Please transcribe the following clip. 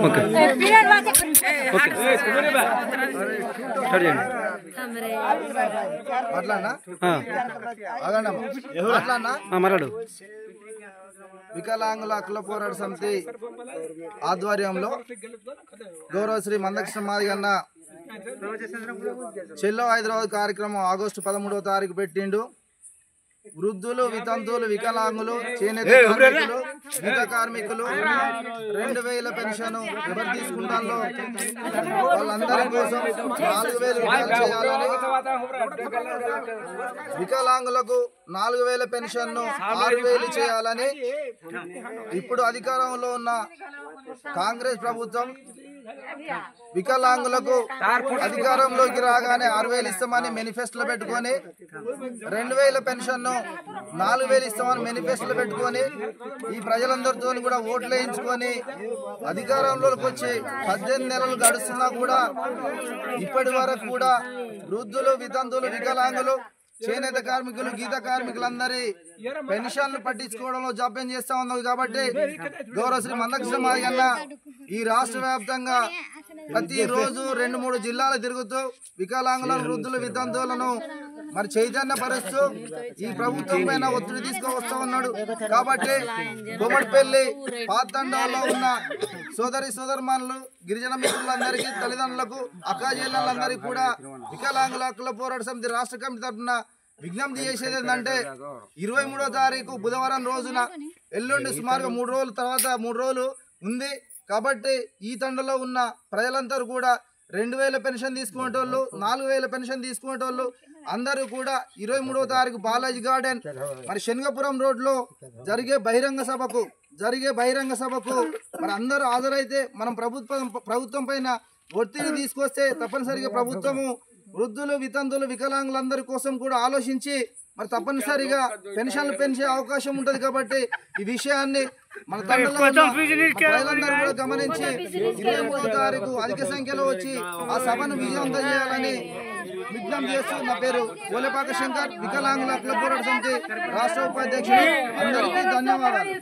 Okay మాట్లాడు. వికలాంగుల హక్కుల పోరాట సమితి ఆధ్వర్యంలో గౌరవ శ్రీ మందకృష్ణ మాదిగన్న చెల్లో హైదరాబాద్ కార్యక్రమం ఆగస్టు 13వ తారీఖు పెట్టిండు. వృద్ధులు, వితంతువులు, వికలాంగులు, చేనేత కార్మికులు, గీత కార్మికులు 2000 పెన్షన్ ఎవరు తీసుకుంటారో వాళ్ళందరి కోసం 4000 రూపాయలు చేయాలని, వికలాంగులకు 4000 పెన్షన్ 6000 చేయాలని ఇప్పుడు అధికారంలో ఉన్న కాంగ్రెస్ ప్రభుత్వం వికలాంగులకు అధికారంలోకి రాగానే 6000 ఇస్తామని మేనిఫెస్టోలో పెట్టుకొని 2000 పెన్షన్ 4000 ఇస్తామని మేనిఫెస్టోలో పెట్టుకొని ఈ ప్రజలందరితో కూడా ఓట్లు వేయించుకొని అధికారంలోకి వచ్చి 18 నెలలు గడుస్తున్నా కూడా ఇప్పటి వరకు కూడా వృద్ధులు, వితంతువులు, వికలాంగులు, చేనేత కార్మికులు, గీత కార్మికులందరి పెన్షన్లు పట్టించుకోవడంలో జాప్యం చేస్తా ఉన్నాం. కాబట్టి గౌరవ శ్రీ మందకృష్ణ మాదిగన్న ఈ రాష్ట్ర వ్యాప్తంగా ప్రతిరోజు 2-3 జిల్లాలు తిరుగుతూ వికలాంగులను, వృద్ధులు, వితంతువులను మరి చైతన్యపరుస్తూ ఈ ప్రభుత్వం పైన ఒత్తిడి తీసుకువస్తా ఉన్నాడు. కాబట్టి గుమ్మడిపల్లి పాతండాలో ఉన్న సోదరిమణులు, గిరిజన మిత్రులందరికీ, తల్లిదండ్రులకు, అక్కాచెల్లెళ్ళందరికీ కూడా వికలాంగుల హక్కుల పోరాట సమితి రాష్ట్ర కమిటీ తరఫున విజ్ఞప్తి చేసేది ఏంటంటే 23వ తారీఖు బుధవారం రోజున ఎల్లుండి సుమారుగా 3 రోజుల తర్వాత 3 రోజులు ఉంది. కాబట్టి ఈ తండలో ఉన్న ప్రజలందరూ కూడా 2000 పెన్షన్ తీసుకునేటోళ్ళు, 4000 పెన్షన్ తీసుకునేటోళ్ళు అందరూ కూడా 23వ తారీఖు బాలాజీ గార్డెన్ మరి శనగపురం రోడ్లో జరిగే బహిరంగ సభకు మరి అందరూ హాజరైతే మనం ప్రభుత్వం పైన ఒత్తిడి తీసుకొస్తే తప్పనిసరిగా ప్రభుత్వము వృద్ధులు, వితంతువులు, వికలాంగులందరి కోసం కూడా ఆలోచించి మరి తప్పనిసరిగా పెన్షన్లు పెంచే అవకాశం ఉంటుంది. కాబట్టి ఈ విషయాన్ని మన ప్రజలందరూ కూడా గమనించి 23వ తారీఖు అధిక సంఖ్యలో వచ్చి ఆ సభను విజయవంతం చేయాలని విజ్ఞప్తి చేస్తూ నా పేరు ఓలేపాక శంకర్, వికలాంగుల హక్కుల పోరాట సమితి రాష్ట్ర ఉపాధ్యక్షుడు. అందరికీ ధన్యవాదాలు.